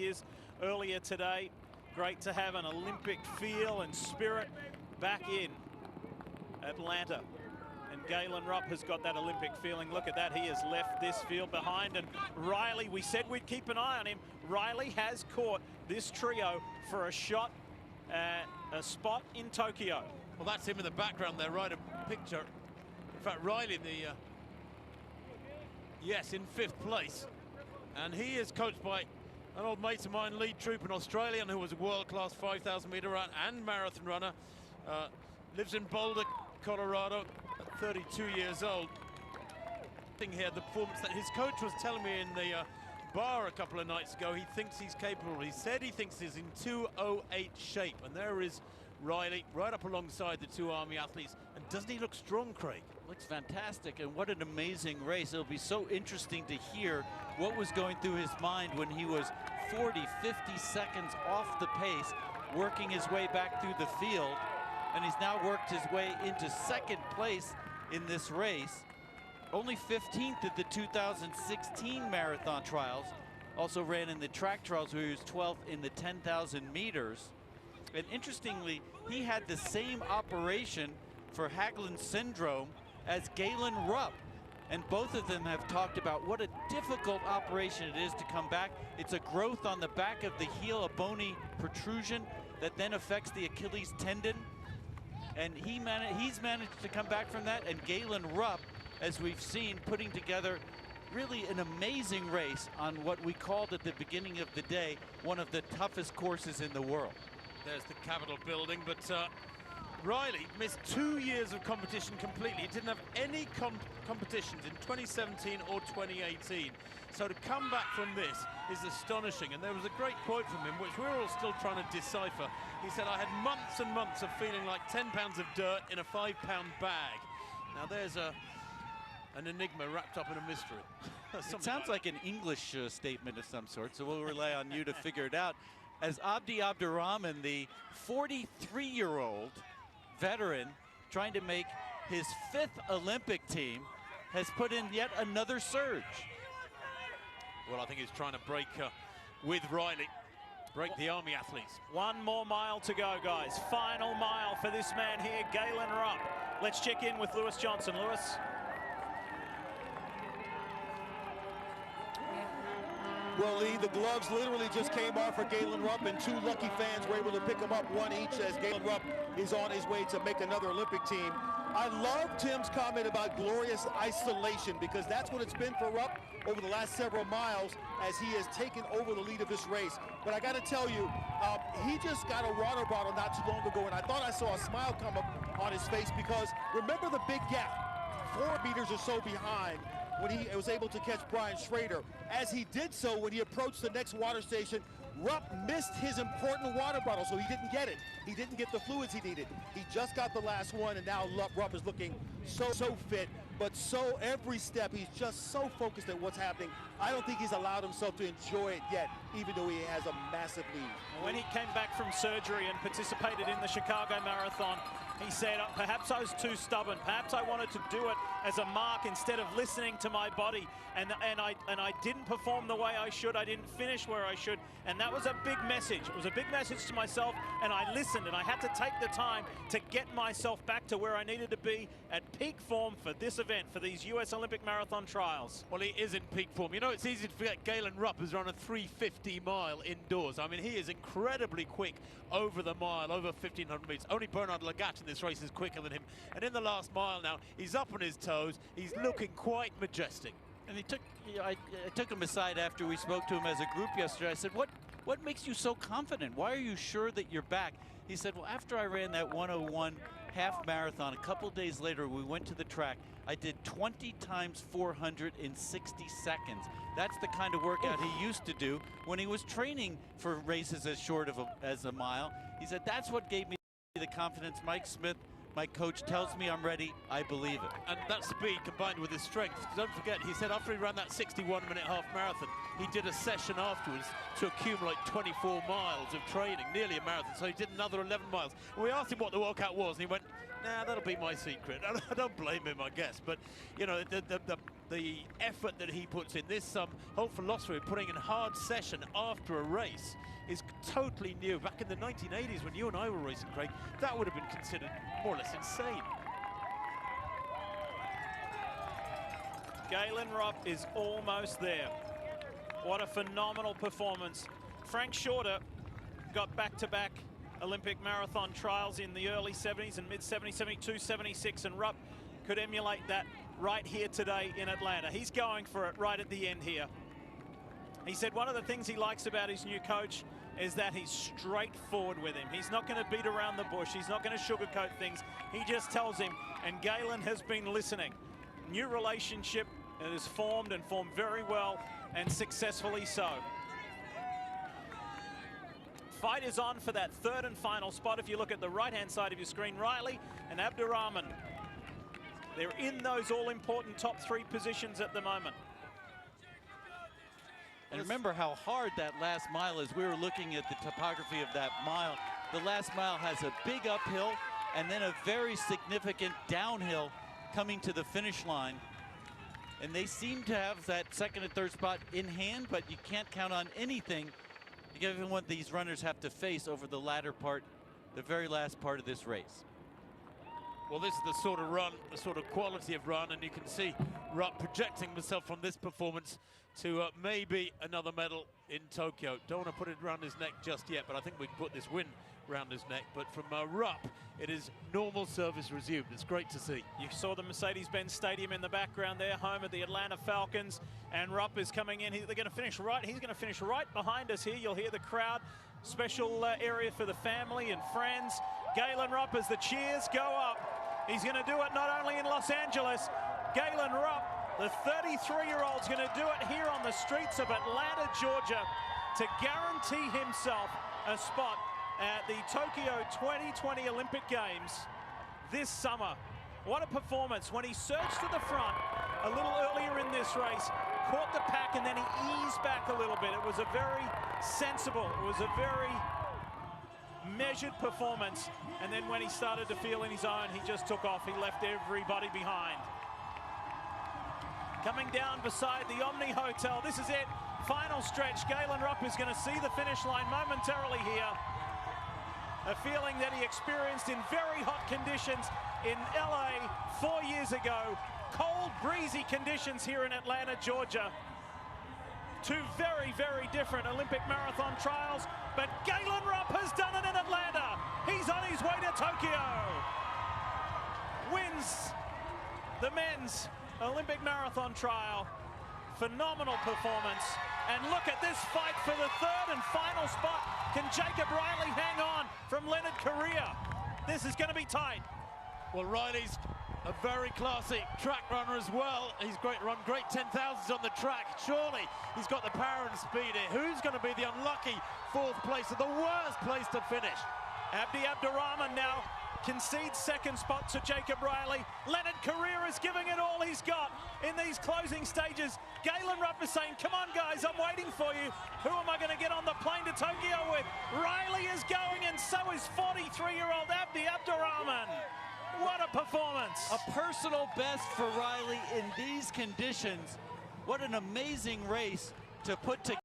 years earlier today. Great to have an Olympic feel and spirit back in Atlanta. And Galen Rupp has got that Olympic feeling. Look at that, he has left this field behind. And Riley, we said we'd keep an eye on him. Riley has caught this trio for a shot at a spot in Tokyo. Well, that's him in the background there, right, a picture. In fact, Riley, yes, in 5th place. And he is coached by an old mate of mine, Lee Troop, an Australian who was a world-class 5,000 meter run and marathon runner. Lives in Boulder, Colorado, at 32 years old. Here, the performance that his coach was telling me in the bar a couple of nights ago, he thinks he's capable. He said he thinks he's in 2:08 shape, and there is Riley right up alongside the two Army athletes. And doesn't he look strong, Craig? Looks fantastic, and what an amazing race. It'll be so interesting to hear what was going through his mind when he was 40, 50 seconds off the pace, working his way back through the field. And he's now worked his way into 2nd place in this race. Only 15th at the 2016 marathon trials. Also ran in the track trials where he was 12th in the 10,000 meters. And interestingly, he had the same operation for Haglund syndrome as Galen Rupp. And both of them have talked about what a difficult operation it is to come back. It's a growth on the back of the heel, a bony protrusion that then affects the Achilles tendon. And he's managed to come back from that. And Galen Rupp, as we've seen, putting together really an amazing race on what we called at the beginning of the day one of the toughest courses in the world. There's the Capitol building, but Riley missed 2 years of competition completely. He didn't have any competitions in 2017 or 2018. So to come back from this is astonishing. And there was a great quote from him, which we're all still trying to decipher. He said, "I had months and months of feeling like 10 pounds of dirt in a 5-pound bag." Now there's an enigma wrapped up in a mystery. It sounds like an English statement of some sort, so we'll rely on you to figure it out. As Abdi Abdirahman, the 43-year-old veteran trying to make his 5th Olympic team, has put in yet another surge. Well, I think he's trying to break with Riley, break the Army athletes. One more mile to go, guys. Final mile for this man here, Galen Rupp. Let's check in with Lewis Johnson. Lewis. Well, Lee, the gloves literally just came off for Galen Rupp, and 2 lucky fans were able to pick him up, 1 each, as Galen Rupp is on his way to make another Olympic team. I love Tim's comment about glorious isolation, because that's what it's been for Rupp over the last several miles as he has taken over the lead of this race. But I got to tell you, he just got a water bottle not too long ago, and I thought I saw a smile come up on his face, because remember the big gap, 4 meters or so behind, when he was able to catch Brian Schrader. As he did so, when he approached the next water station, Rupp missed his important water bottle, so he didn't get it. He didn't get the fluids he needed. He just got the last one, and now Rupp is looking so fit, but so every step, he's just so focused at what's happening. I don't think he's allowed himself to enjoy it yet, even though he has a massive lead. When he came back from surgery and participated in the Chicago Marathon, he said, perhaps I was too stubborn. Perhaps I wanted to do it as a mark instead of listening to my body. And I didn't perform the way I should. I didn't finish where I should. And that was a big message. It was a big message to myself. And I listened, and I had to take the time to get myself back to where I needed to be at peak form for this event, for these US Olympic Marathon trials. Well, he is in peak form. You know, it's easy to forget Galen Rupp has run a 3:50 mile indoors. I mean, he is incredibly quick over the mile, over 1,500 meters. Only Bernard Lagat in this race is quicker than him. And in the last mile now, he's up on his toes. He's looking quite majestic. And I took him aside after we spoke to him as a group yesterday. I said, what makes you so confident? Why are you sure that you're back? He said, well, after I ran that 101 half marathon, a couple days later, we went to the track. I did 20 times 400 in 60 seconds. That's the kind of workout he used to do when he was training for races as short as a mile. He said, that's what gave me the confidence. Mike Smith My coach tells me I'm ready, I believe it. And that speed combined with his strength. Don't forget, he said after he ran that 61-minute half marathon, he did a session afterwards to accumulate 24 miles of training, nearly a marathon. So he did another 11 miles. And we asked him what the workout was, and he went, nah, that'll be my secret. I don't blame him, I guess. But, you know, the effort that he puts in, this whole philosophy of putting in a hard session after a race is totally new. Back in the 1980s when you and I were racing, Craig, that would have been considered more or less insane. Galen Rupp is almost there. What a phenomenal performance. Frank Shorter got back-to-back Olympic marathon trials in the early 70s and mid-70s, 72, 76, and Rupp could emulate that right here today in Atlanta. He's going for it right at the end here. He said one of the things he likes about his new coach is that he's straightforward with him. He's not going to beat around the bush. He's not going to sugarcoat things. He just tells him, and Galen has been listening. New relationship that is formed and formed very well and successfully so. Fight is on for that third and final spot. If you look at the right-hand side of your screen, Riley and Abdurrahman. They're in those all-important top 3 positions at the moment. And remember how hard that last mile is. We were looking at the topography of that mile. The last mile has a big uphill and then a very significant downhill coming to the finish line. And they seem to have that second and third spot in hand, but you can't count on anything given what these runners have to face over the latter part, the very last part of this race. Well, this is the sort of run, the sort of quality of run, and you can see Rupp projecting himself from this performance to maybe another medal in Tokyo. Don't want to put it around his neck just yet, but I think we can put this win around his neck. But from Rupp, it is normal service resumed. It's great to see. You saw the Mercedes-Benz Stadium in the background there, home of the Atlanta Falcons, and Rupp is coming in. They're going to finish right. He's going to finish right behind us here. You'll hear the crowd. Special area for the family and friends. Galen Rupp, as the cheers go up, he's going to do it not only in Los Angeles. Galen Rupp, the 33-year-old, is going to do it here on the streets of Atlanta, Georgia, to guarantee himself a spot at the Tokyo 2020 Olympic Games this summer. What a performance when he surged to the front a little earlier in this race, caught the pack, and then he eased back a little bit. It was a very sensible, it was a very measured performance, and then when he started to feel in his own, he just took off. He left everybody behind. Coming down beside the Omni Hotel, this is it, final stretch. Galen Rupp is going to see the finish line momentarily here. A feeling that he experienced in very hot conditions in LA 4 years ago. Cold, breezy conditions here in Atlanta, Georgia. Two very, very different Olympic marathon trials, but Galen Rupp has done it in Atlanta. He's on his way to Tokyo. Wins the men's Olympic marathon trial. Phenomenal performance. And look at this fight for the third and final spot. Can Jacob Riley hang on from Leonard Correa? This is going to be tight. Well, Riley's a very classy track runner as well. He's run great 10,000s on the track. Surely he's got the power and speed here. Who's going to be the unlucky fourth place, or the worst place to finish? Abdi Abdurrahman now concedes second spot to Jacob Riley. Leonard Correa is giving it all he's got in these closing stages. Galen Rupp is saying, come on guys, I'm waiting for you. Who am I going to get on the plane to Tokyo with? Riley is going, and so is 43-year-old Abdi Abdurrahman. What a performance. A personal best for Riley in these conditions. What an amazing race to put together.